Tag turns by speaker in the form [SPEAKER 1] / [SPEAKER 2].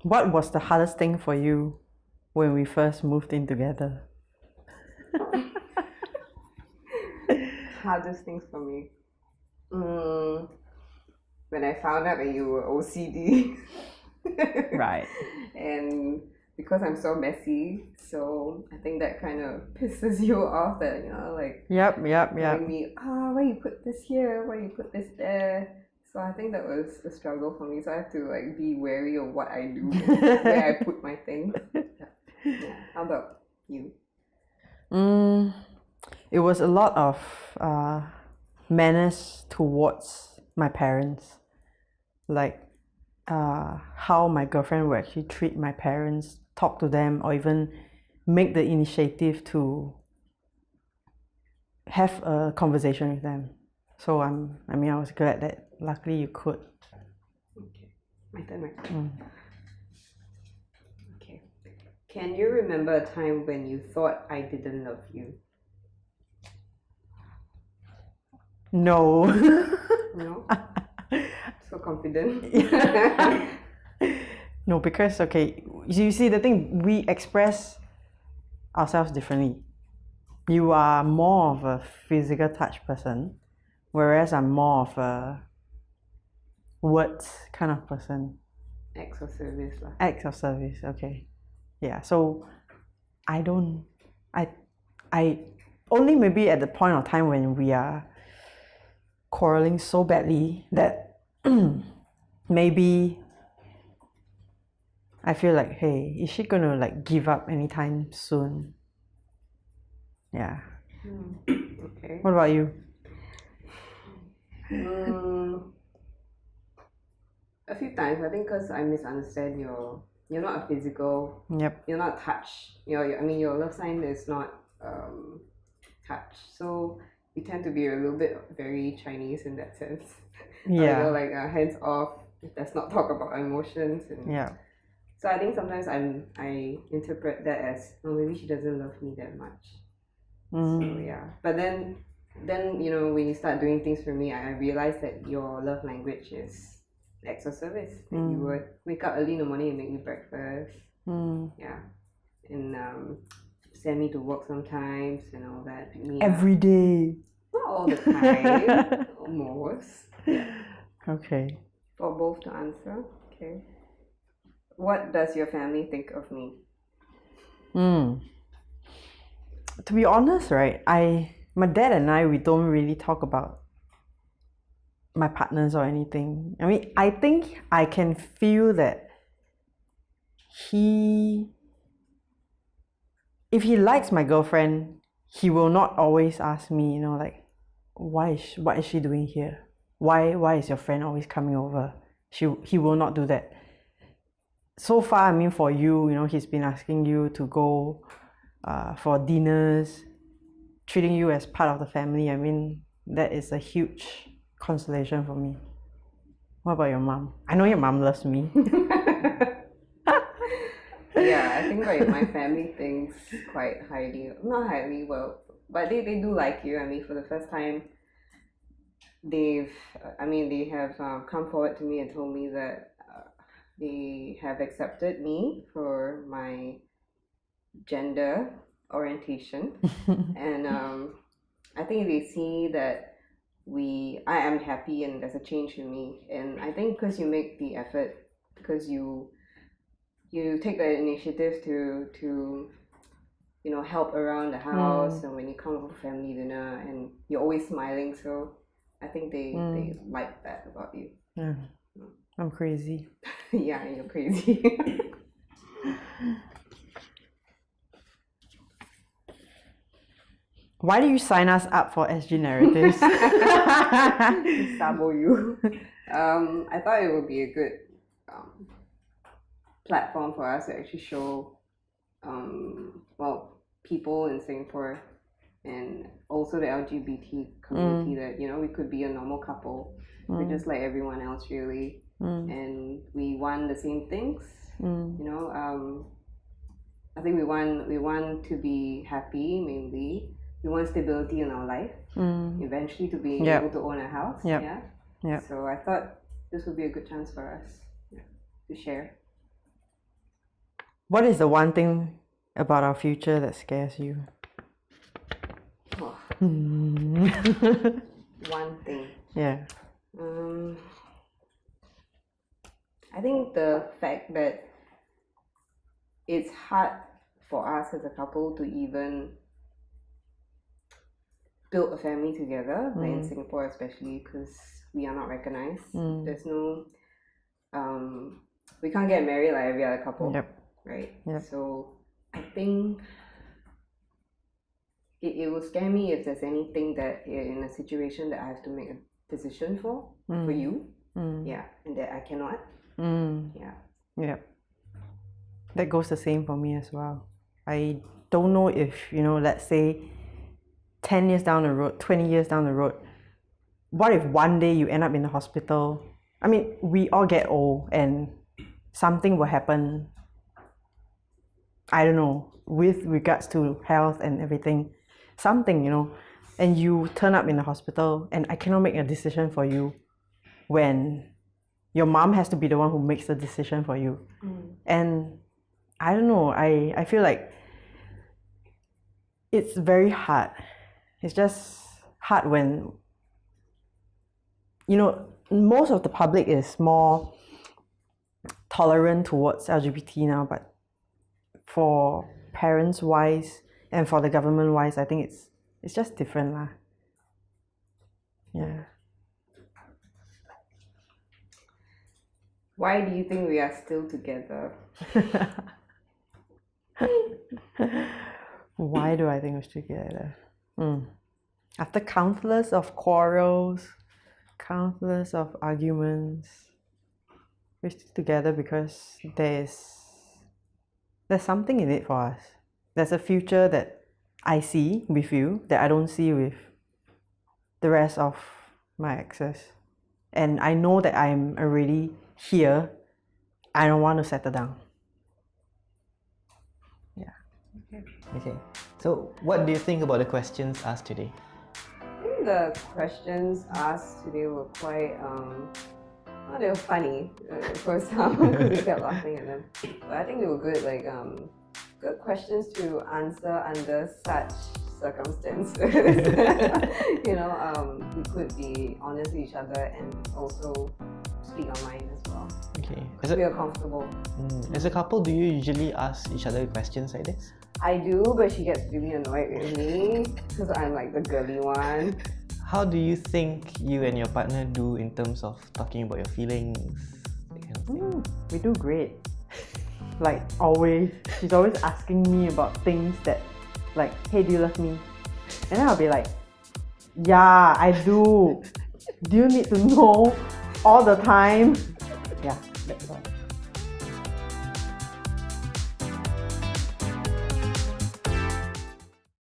[SPEAKER 1] What was the hardest thing for you when we first moved in together?
[SPEAKER 2] Hardest things for me. When I found out that you were OCD.
[SPEAKER 1] Right.
[SPEAKER 2] And because I'm so messy, so I think that kind of pisses you off that, like
[SPEAKER 1] Yep.
[SPEAKER 2] telling me, why you put this here, why you put this there. So I think that was a struggle for me. So I have to like be wary of what I do and where I put my things. Yeah. How about you?
[SPEAKER 1] It was a lot of manners towards my parents, like how my girlfriend would actually treat my parents, talk to them, or even make the initiative to have a conversation with them. So I was glad that luckily you could.
[SPEAKER 2] Okay. My turn. Okay. Can you remember a time when you thought I didn't love you?
[SPEAKER 1] No.
[SPEAKER 2] No? So confident.
[SPEAKER 1] No, because okay, you see the thing, we express ourselves differently. You are more of a physical touch person, whereas I'm more of a words kind of person.
[SPEAKER 2] Acts of service lah.
[SPEAKER 1] Acts of service, okay. Yeah, so I don't, I only maybe at the point of time when we are quarreling so badly that maybe I feel like, hey, is she gonna like give up anytime soon? Yeah.
[SPEAKER 2] Okay.
[SPEAKER 1] What about you?
[SPEAKER 2] A few times, I think, because I misunderstand you're not a physical.
[SPEAKER 1] Yep.
[SPEAKER 2] You're not touch. Your love sign is not touch. So you tend to be a little bit very Chinese in that sense.
[SPEAKER 1] Yeah.
[SPEAKER 2] You're like hands off. Let's not talk about emotions. And
[SPEAKER 1] Yeah.
[SPEAKER 2] so I think sometimes I interpret that as, oh, maybe she doesn't love me that much. So yeah, but then when you start doing things for me, I realized that your love language is acts of service. That you would wake up early in the morning and make me breakfast. Yeah, and send me to work sometimes and all that. Pick me
[SPEAKER 1] Every
[SPEAKER 2] up.
[SPEAKER 1] day.
[SPEAKER 2] Not all the time, almost. Yeah.
[SPEAKER 1] Okay.
[SPEAKER 2] For both to answer. Okay. What does your family think of me?
[SPEAKER 1] To be honest, right, my dad and I, we don't really talk about my partners or anything. I mean, I think I can feel that if he likes my girlfriend, he will not always ask me, like, what is she doing here? Why is your friend always coming over? He will not do that. So far, I mean, for you, he's been asking you to go for dinners, treating you as part of the family. I mean, that is a huge consolation for me. What about your mom? I know your mom loves me.
[SPEAKER 2] Yeah, I think like my family thinks quite highly, not highly, well, but they do like you. I mean, for the first time, they have come forward to me and told me that they have accepted me for my gender orientation. And I think they see that I am happy and there's a change in me. And I think because you make the effort, because you take the initiative to help around the house, and when you come over family dinner and you're always smiling, so I think they like that about you.
[SPEAKER 1] Yeah, I'm crazy.
[SPEAKER 2] Yeah, you're crazy.
[SPEAKER 1] Why do you sign us up for SG Narratives?
[SPEAKER 2] Sabo you. I thought it would be a good platform for us to actually show people in Singapore and also the LGBT community that we could be a normal couple. We're just like everyone else, really, and we want the same things. I think we want to be happy mainly. We want stability in our life. Eventually, to be able to own a house. Yeah. So I thought this would be a good chance for us to share.
[SPEAKER 1] What is the one thing about our future that scares you?
[SPEAKER 2] Oh,
[SPEAKER 1] Hmm.
[SPEAKER 2] one thing.
[SPEAKER 1] Yeah.
[SPEAKER 2] I think the fact that it's hard for us as a couple to even build a family together, like in Singapore especially, because we are not recognized. There's no, we can't get married like every other couple,
[SPEAKER 1] Yep.
[SPEAKER 2] right?
[SPEAKER 1] Yep.
[SPEAKER 2] So I think it will scare me if there's anything that in a situation that I have to make a decision for you, yeah, and that I cannot, yeah.
[SPEAKER 1] Yep. That goes the same for me as well. I don't know if, let's say 10 years down the road, 20 years down the road, what if one day you end up in the hospital? I mean, we all get old and something will happen, I don't know, with regards to health and everything, something, and you turn up in the hospital and I cannot make a decision for you when your mom has to be the one who makes the decision for you. And I don't know, I feel like it's very hard. It's just hard when, most of the public is more tolerant towards LGBT now, but for parents wise and for the government wise, I think it's just different lah. Yeah.
[SPEAKER 2] Why do you think we are still together?
[SPEAKER 1] Why do I think we're still together? After countless of quarrels, countless of arguments, we're still together because there's something in it for us. There's a future that I see with you that I don't see with the rest of my exes. And I know that I'm already here. I don't want to settle down. Yeah.
[SPEAKER 3] Okay. So, what do you think about the questions asked today?
[SPEAKER 2] I think the questions asked today were quite, they were funny for some because we kept laughing at them. But I think they were good, like, good questions to answer under such circumstances. We could be honest with each other and also speak our mind as well.
[SPEAKER 3] Okay.
[SPEAKER 2] We are comfortable.
[SPEAKER 3] As a couple, do you usually ask each other questions like this?
[SPEAKER 2] I do, but she gets really annoyed with me because I'm like the girly one.
[SPEAKER 3] How do you think you and your partner do in terms of talking about your feelings? That kind of thing?
[SPEAKER 1] We do great. Like always, she's always asking me about things that, like, hey, do you love me? And then I'll be like, yeah, I do. Do you need to know all the time? Yeah, that's all.